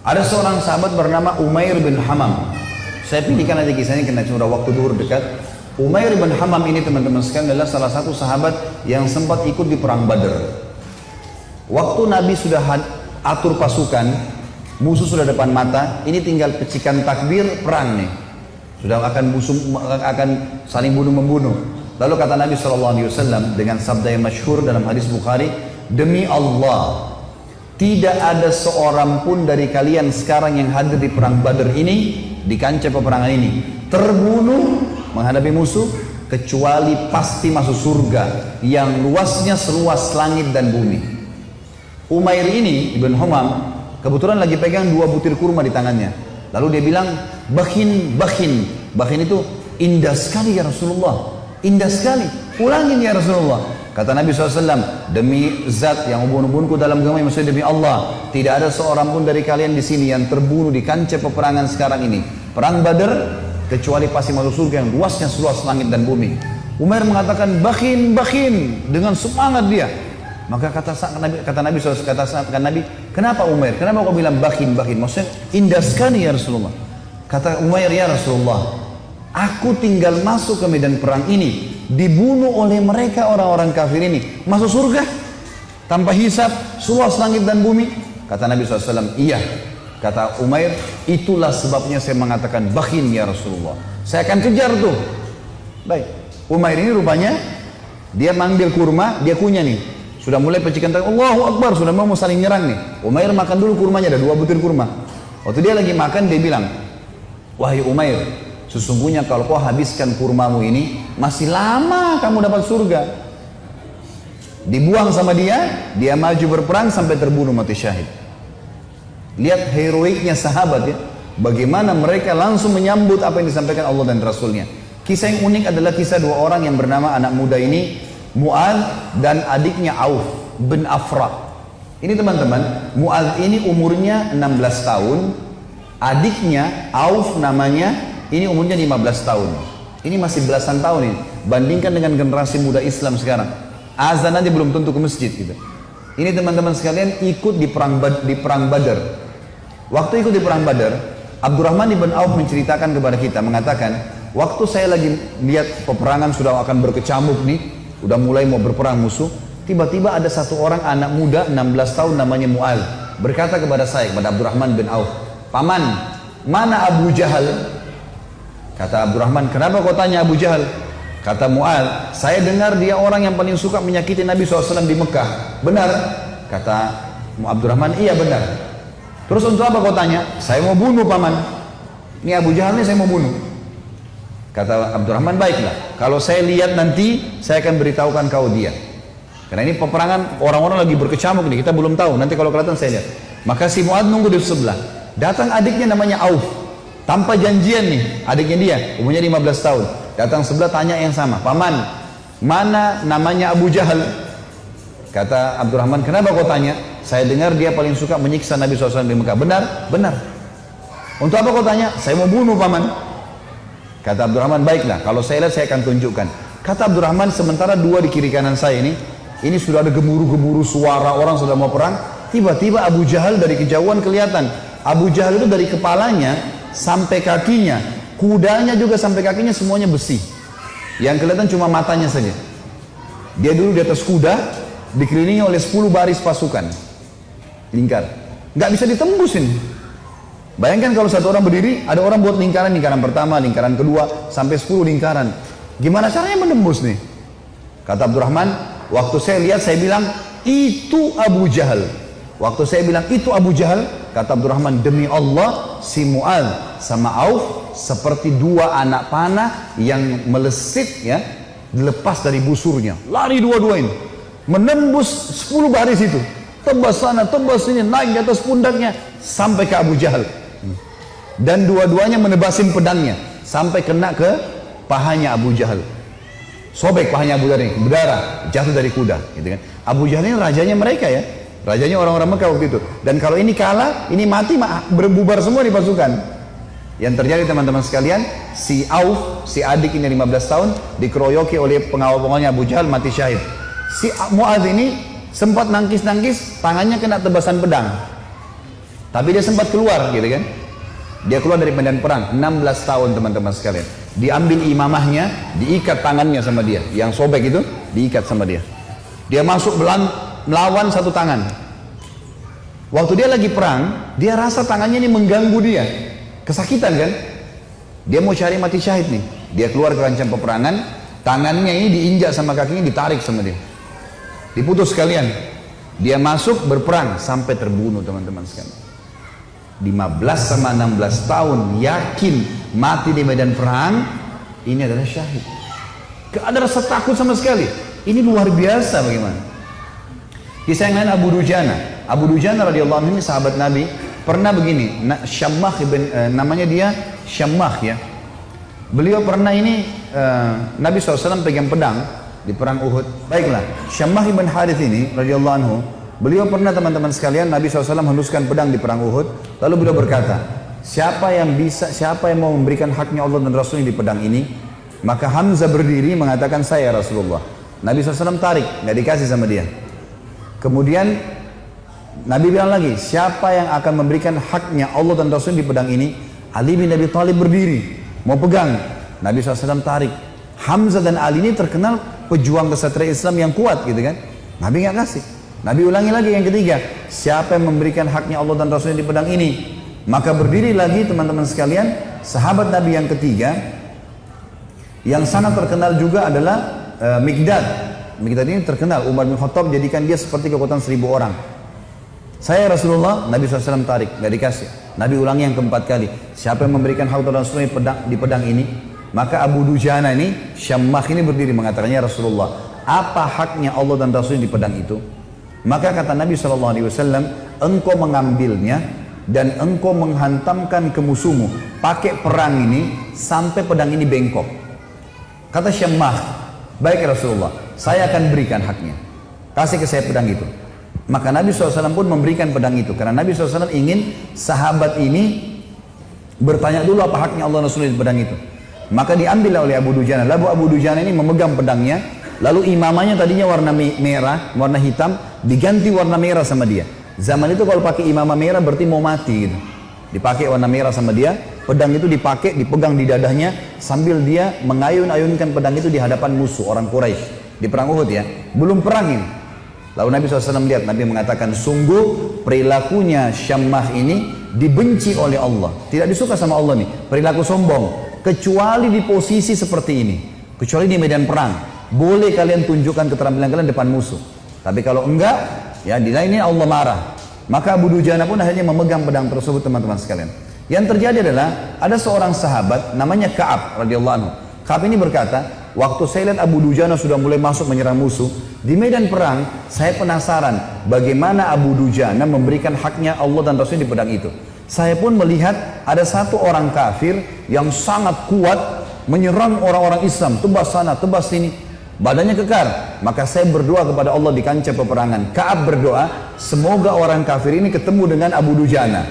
Ada seorang sahabat bernama Umair bin Hamam. Saya pilihkan aja kisahnya karena sudah waktu duhur dekat. Umair bin Hamam ini teman-teman sekalian adalah salah satu sahabat yang sempat ikut di perang Badar. Waktu Nabi sudah atur pasukan, musuh sudah depan mata, ini tinggal pecikan takbir perang nih. Sudah akan saling bunuh-membunuh. Lalu kata Nabi SAW dengan sabda yang masyhur dalam hadis Bukhari, demi Allah, tidak ada seorang pun dari kalian sekarang yang hadir di perang Badar ini, di kancah peperangan ini, terbunuh menghadapi musuh, kecuali pasti masuk surga yang luasnya seluas langit dan bumi. Umair ini, Ibn Humam, kebetulan lagi pegang 2 butir kurma di tangannya. Lalu dia bilang, bakhin. Bakhin itu indah sekali ya Rasulullah. Indah sekali. Ulangin ya Rasulullah. Kata Nabi SAW, demi zat yang ubun-ubunku dalam agama, maksudnya demi Allah, tidak ada seorang pun dari kalian di sini yang terbunuh di kancah peperangan sekarang ini, perang Badar, kecuali pasti masuk surga yang luasnya seluas langit dan bumi. Umair mengatakan, bakhin dengan semangat dia. Maka kata Nabi SAW, kenapa Umair? Kenapa kau bilang bakhin? Maksudnya indah sekali ya Rasulullah. Kata Umair, ya Rasulullah, aku tinggal masuk ke medan perang ini, dibunuh oleh mereka orang-orang kafir ini, masuk surga tanpa hisab, seluas langit dan bumi. Kata Nabi SAW, iya. Kata Umair, itulah sebabnya saya mengatakan bakhin ya Rasulullah. Saya akan kejar tuh. Baik, Umair ini rupanya dia manggil kurma, dia kunyah nih. Sudah mulai pecikan tangan, Allahu Akbar, sudah mau saling nyerang nih. Umair makan dulu kurmanya, ada 2 butir kurma. Waktu dia lagi makan, dia bilang, wahai Umair, sesungguhnya kalau kau habiskan kurmamu ini, masih lama kamu dapat surga. Dibuang sama dia maju berperang sampai terbunuh mati syahid. Lihat heroiknya sahabat ya, bagaimana mereka langsung menyambut apa yang disampaikan Allah dan Rasulnya. Kisah yang unik adalah kisah 2 orang yang bernama anak muda ini, Mu'adz dan adiknya Auf bin Afra. Ini teman-teman, Mu'adz ini umurnya 16 tahun, adiknya Auf namanya, ini umurnya 15 tahun. Ini masih belasan tahun ini. Bandingkan dengan generasi muda Islam sekarang. Azan aja belum tentu ke masjid gitu. Ini teman-teman sekalian ikut di perang Badar. Waktu ikut di perang Badar, Abdurrahman ibn Auf menceritakan kepada kita, mengatakan, waktu saya lagi lihat peperangan sudah akan berkecamuk nih, udah mulai mau berperang musuh, tiba-tiba ada satu orang anak muda 16 tahun namanya Mu'adz berkata kepada saya, kepada Abdurrahman bin Auf, paman, mana Abu Jahal? Kata Abdurrahman, kenapa kau tanya Abu Jahal? Kata Mu'adz, saya dengar dia orang yang paling suka menyakiti Nabi SAW di Mekah. Benar? Kata Abdurrahman, iya benar. Terus untuk apa kau tanya? Saya mau bunuh paman. Ini Abu Jahal ini saya mau bunuh. Kata Abdurrahman, baiklah, kalau saya lihat nanti saya akan beritahukan kau dia. Karena ini peperangan orang-orang lagi berkecamuk nih, kita belum tahu, nanti kalau kelihatan saya lihat. Maka si Mu'adz nunggu di sebelah. Datang adiknya namanya Auf, tanpa janjian nih, adiknya dia umurnya 15 tahun. Datang sebelah tanya yang sama, paman, mana namanya Abu Jahal? Kata Abdurrahman, kenapa kau tanya? Saya dengar dia paling suka menyiksa Nabi SAW di Mekah. Benar? Benar. Untuk apa kau tanya? Saya mau bunuh paman. Kata Abdurrahman, baiklah, kalau saya lihat saya akan tunjukkan. Kata Abdurrahman, sementara 2 di kiri kanan saya ini sudah ada gemuruh-gemuruh suara orang sudah mau perang. Tiba-tiba Abu Jahal dari kejauhan kelihatan. Abu Jahal itu dari kepalanya sampai kakinya, kudanya juga sampai kakinya semuanya besi. Yang kelihatan cuma matanya saja. Dia dulu di atas kuda, dikelilingi oleh 10 baris pasukan. Lingkar. Nggak bisa ditembus ini. Bayangkan kalau satu orang berdiri, ada orang buat lingkaran pertama, lingkaran kedua, sampai 10 lingkaran. Gimana caranya menembus nih? Kata Abdurrahman, waktu saya lihat saya bilang, itu Abu Jahal. Waktu saya bilang itu Abu Jahal, kata Abdurrahman, demi Allah, si Mu'adz sama Auf seperti 2 anak panah yang melesit ya, dilepas dari busurnya. Lari dua-dua ini, menembus 10 baris itu. Tebas sana, tebas sini, naik di atas pundaknya, sampai ke Abu Jahal. Dan dua-duanya menebasin pedangnya sampai kena ke pahanya Abu Jahal. Sobek pahanya Abu Jahal ini, berdarah, jatuh dari kuda, gitu kan. Abu Jahal ini rajanya mereka ya, rajanya orang-orang Mekah waktu itu. Dan kalau ini kalah, ini mati, berbubar semua di pasukan. Yang terjadi teman-teman sekalian, si Auf, si adik ini 15 tahun, dikeroyoki oleh pengawal-pengawalnya Abu Jahal, mati syahid. Si Mu'adz ini sempat nangkis-nangkis, tangannya kena tebasan pedang. Tapi dia sempat keluar gitu kan. Dia keluar dari medan perang, 16 tahun teman-teman sekalian. Diambil imamahnya, diikat tangannya sama dia. Yang sobek itu, diikat sama dia. Dia masuk melawan satu tangan. Waktu dia lagi perang, dia rasa tangannya ini mengganggu dia. Kesakitan kan? Dia mau cari mati syahid nih. Dia keluar ke kancah peperangan, tangannya ini diinjak sama kakinya, ditarik sama dia. Diputus sekalian. Dia masuk berperang sampai terbunuh teman-teman sekalian. 15 sama 16 tahun yakin mati di medan perang, ini adalah syahid. Gak ada rasa takut sama sekali. Ini luar biasa bagaimana. Kisah yang lain Abu Dujana. Abu Dujana radhiyallahu anhu ini sahabat Nabi, pernah begini, Syammah namanya dia Syammah ya. Beliau pernah ini Nabi SAW pegang pedang di perang Uhud. Baiklah, Syammah ibn Harith ini radhiyallahu anhu, beliau pernah teman-teman sekalian, Nabi SAW henuskan pedang di perang Uhud. Lalu beliau berkata, siapa yang mau memberikan haknya Allah dan Rasulnya di pedang ini? Maka Hamzah berdiri mengatakan, saya Rasulullah. Nabi SAW tarik, nggak dikasih sama dia. Kemudian Nabi bilang lagi, siapa yang akan memberikan haknya Allah dan Rasulnya di pedang ini? Ali bin Abi Thalib berdiri, mau pegang. Nabi SAW tarik. Hamzah dan Ali ini terkenal pejuang kesatria Islam yang kuat gitu kan. Nabi nggak kasih. Nabi ulangi lagi yang ketiga, siapa yang memberikan haknya Allah dan Rasulnya di pedang ini? Maka berdiri lagi teman-teman sekalian, sahabat Nabi yang ketiga, yang sangat terkenal juga adalah Mikdad. Mikdad ini terkenal, Umar bin Khattab jadikan dia seperti kekuatan 1000 orang. Saya Rasulullah, Nabi SAW tarik, nggak dikasih. Nabi ulangi yang keempat kali, siapa yang memberikan hak dan Rasulnya di pedang ini? Maka Abu Dujana ini, Syammah ini berdiri mengatakannya, Rasulullah, apa haknya Allah dan Rasulnya di pedang itu? Maka kata Nabi SAW, engkau mengambilnya dan engkau menghantamkan ke musuhmu pakai perang ini sampai pedang ini bengkok. Kata Syammah, baik Rasulullah, saya akan berikan haknya, kasih ke saya pedang itu. Maka Nabi SAW pun memberikan pedang itu, karena Nabi SAW ingin sahabat ini bertanya dulu apa haknya Allah Rasulullah di pedang itu. Maka diambil oleh Abu Dujana. Lalu Abu Dujana ini memegang pedangnya, lalu imamanya tadinya warna merah, warna hitam, diganti warna merah sama dia. Zaman itu kalau pakai imamah merah berarti mau mati gitu. Dipakai warna merah sama dia, pedang itu dipakai, dipegang di dadanya sambil dia mengayun-ayunkan pedang itu di hadapan musuh orang Quraisy di perang Uhud ya. Belum perang ini. Lalu Nabi SAW lihat, Nabi mengatakan, sungguh perilakunya Syammah ini dibenci oleh Allah. Tidak disuka sama Allah nih, perilaku sombong. Kecuali di posisi seperti ini, kecuali di medan perang. Boleh kalian tunjukkan keterampilan kalian depan musuh. Tapi kalau enggak, ya di lainnya Allah marah. Maka Abu Dujana pun akhirnya memegang pedang tersebut teman-teman sekalian. Yang terjadi adalah ada seorang sahabat namanya Ka'ab radhiyallahu anhu. Ka'ab ini berkata, waktu saya lihat Abu Dujana sudah mulai masuk menyerang musuh di medan perang, saya penasaran bagaimana Abu Dujana memberikan haknya Allah dan Rasulnya di pedang itu. Saya pun melihat ada satu orang kafir yang sangat kuat menyerang orang-orang Islam, tebas sana, tebas sini, badannya kekar. Maka saya berdoa kepada Allah di kancah peperangan. Ka'ab berdoa, semoga orang kafir ini ketemu dengan Abu Dujana.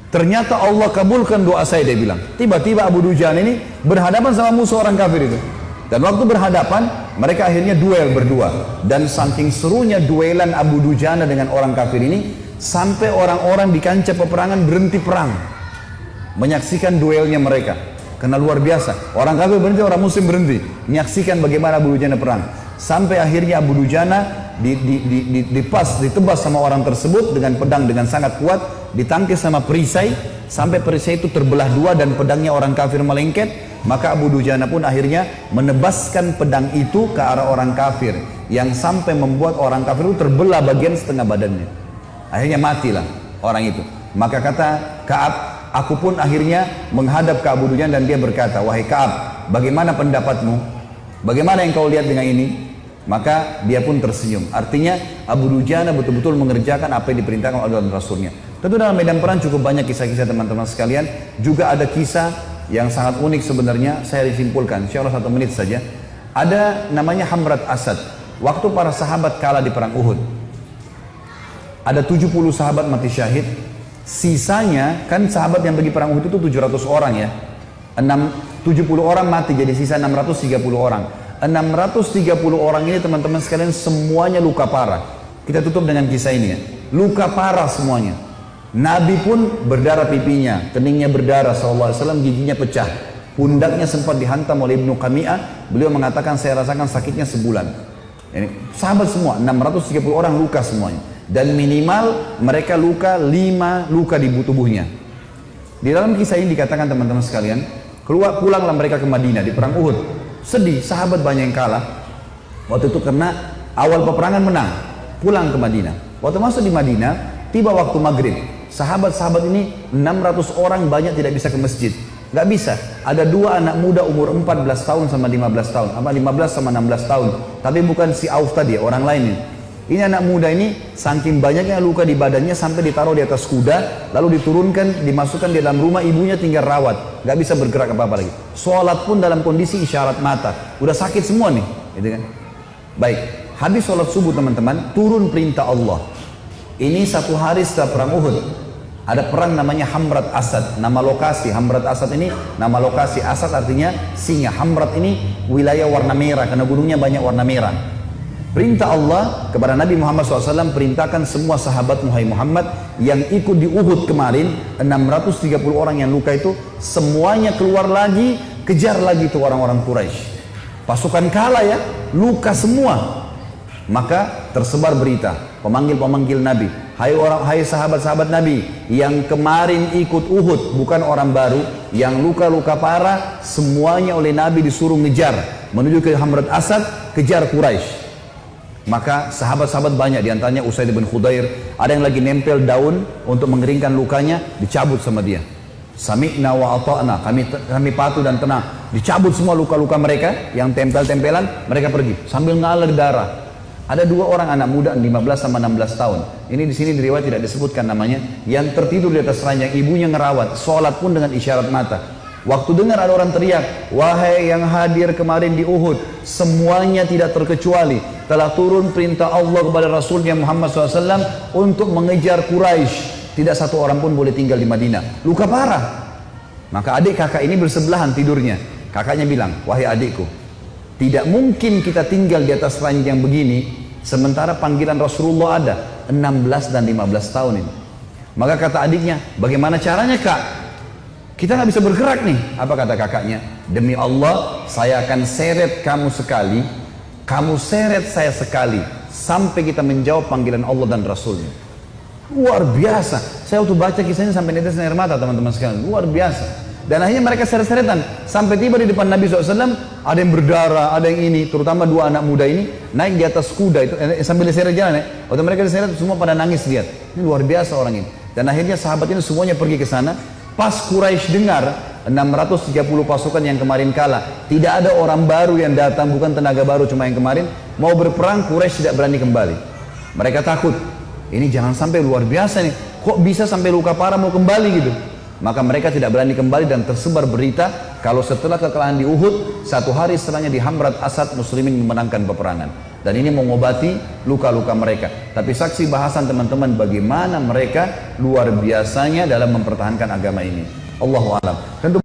Ternyata Allah kabulkan doa saya, dia bilang. Tiba-tiba Abu Dujana ini berhadapan sama musuh orang kafir itu. Dan waktu berhadapan, mereka akhirnya duel berdua. Dan saking serunya duelan Abu Dujana dengan orang kafir ini, sampai orang-orang di kancah peperangan berhenti perang menyaksikan duelnya mereka, karena luar biasa. Orang kafir berhenti, orang muslim berhenti menyaksikan bagaimana Abu Dujana perang. Sampai akhirnya Abu Dujana ditebas sama orang tersebut dengan pedang dengan sangat kuat, ditangkis sama perisai sampai perisai itu terbelah dua dan pedangnya orang kafir melengket. Maka Abu Dujana pun akhirnya menebaskan pedang itu ke arah orang kafir, yang sampai membuat orang kafir itu terbelah bagian setengah badannya. Akhirnya matilah orang itu. Maka kata Ka'ab, aku pun akhirnya menghadap ke Abu Dujana dan dia berkata, wahai Ka'ab, bagaimana pendapatmu? Bagaimana yang kau lihat dengan ini? Maka dia pun tersenyum. Artinya Abu Dujana betul-betul mengerjakan apa yang diperintahkan oleh Allah dan Rasulnya. Tentu dalam medan perang cukup banyak kisah-kisah teman-teman sekalian. Juga ada kisah yang sangat unik sebenarnya, saya disimpulkan, insya Allah 1 menit saja. Ada namanya Hamrat Asad. Waktu para sahabat kalah di perang Uhud, ada 70 sahabat mati syahid. Sisanya, kan sahabat yang pergi perang Uhud itu 700 orang ya. 70 orang mati, jadi sisa 630 orang. 630 orang ini teman-teman sekalian semuanya luka parah. Kita tutup dengan kisah ini ya. Luka parah semuanya. Nabi pun berdarah pipinya, keningnya berdarah sallallahu alaihi wasallam, giginya pecah. Pundaknya sempat dihantam oleh Ibnu Qami'ah. Beliau mengatakan saya rasakan sakitnya sebulan. Ini sahabat semua, 630 orang luka semuanya. Dan minimal mereka luka 5 luka di tubuhnya. Di dalam kisah ini dikatakan teman-teman sekalian, pulanglah mereka ke Madinah di perang Uhud. Sedih, sahabat banyak yang kalah. Waktu itu karena awal peperangan menang, pulang ke Madinah. Waktu masuk di Madinah, tiba waktu maghrib. Sahabat-sahabat ini 600 orang banyak tidak bisa ke masjid. Gak bisa. Ada 2 anak muda umur 14 tahun sama 15 tahun. Apa 15 sama 16 tahun. Tapi bukan si Auf tadi, orang lain ini. Ini anak muda ini saking banyaknya luka di badannya sampai ditaruh di atas kuda, lalu diturunkan, dimasukkan di dalam rumah, ibunya tinggal rawat. Gak bisa bergerak apa-apa lagi. Sholat pun dalam kondisi isyarat mata. Udah sakit semua nih. Gitu kan? Baik. Habis sholat subuh teman-teman, turun perintah Allah. Ini 1 hari setelah perang Uhud. Ada perang namanya Hamrat Asad. Nama lokasi Hamrat Asad ini, nama lokasi Asad artinya singa. Hamrat ini wilayah warna merah karena gunungnya banyak warna merah. Perintah Allah kepada Nabi Muhammad SAW, perintahkan semua sahabat Muhammad yang ikut di Uhud kemarin, 630 orang yang luka itu, semuanya keluar lagi, kejar lagi itu orang-orang Quraisy. Pasukan kalah ya, luka semua. Maka tersebar berita, pemanggil-pemanggil Nabi, hai sahabat-sahabat Nabi yang kemarin ikut Uhud, bukan orang baru, yang luka-luka parah, semuanya oleh Nabi disuruh ngejar menuju ke Hamrat Asad, kejar Quraisy. Maka sahabat-sahabat banyak, diantaranya Usaid bin Khudair, ada yang lagi nempel daun untuk mengeringkan lukanya, dicabut sama dia. Sami'na wa ata'na, kami patuh dan tenang. Dicabut semua luka-luka mereka yang tempel-tempelan, mereka pergi sambil ngalir darah. Ada 2 orang anak muda 15 sama 16 tahun. Ini di sini di riwayat tidak disebutkan namanya, yang tertidur di atas ranjang, ibunya ngerawat, sholat pun dengan isyarat mata. Waktu dengar ada orang teriak, wahai yang hadir kemarin di Uhud, semuanya tidak terkecuali telah turun perintah Allah kepada Rasulnya Muhammad SAW untuk mengejar Quraisy. Tidak satu orang pun boleh tinggal di Madinah. Luka parah. Maka adik kakak ini bersebelahan tidurnya. Kakaknya bilang, wahai adikku, tidak mungkin kita tinggal di atas ranjang begini sementara panggilan Rasulullah ada 16 dan 15 tahun ini. Maka kata adiknya, bagaimana caranya kak? Kita nggak bisa bergerak nih. Apa kata kakaknya? Demi Allah, saya akan seret kamu sekali, kamu seret saya sekali, sampai kita menjawab panggilan Allah dan Rasulnya. Luar biasa. Saya waktu baca kisahnya sampai netes air mata teman-teman sekalian. Luar biasa. Dan akhirnya mereka seret-seretan sampai tiba di depan Nabi SAW. Ada yang berdarah, ada yang ini, terutama 2 anak muda ini naik di atas kuda itu sambil diseret jalan ya. Waktu mereka diseret semua pada nangis lihat. Ini luar biasa orang ini. Dan akhirnya sahabat ini semuanya pergi ke sana. Pas Quraisy dengar 630 pasukan yang kemarin kalah, tidak ada orang baru yang datang, bukan tenaga baru cuma yang kemarin mau berperang, Quraisy tidak berani kembali. Mereka takut. Ini jangan sampai luar biasa nih. Kok bisa sampai luka parah mau kembali gitu? Maka mereka tidak berani kembali dan tersebar berita kalau setelah kekalahan di Uhud, 1 hari setelahnya di Hamrat Asad muslimin memenangkan peperangan. Dan ini mengobati luka-luka mereka. Tapi saksi bahasan teman-teman bagaimana mereka luar biasanya dalam mempertahankan agama ini. Allahu a'lam. Tentu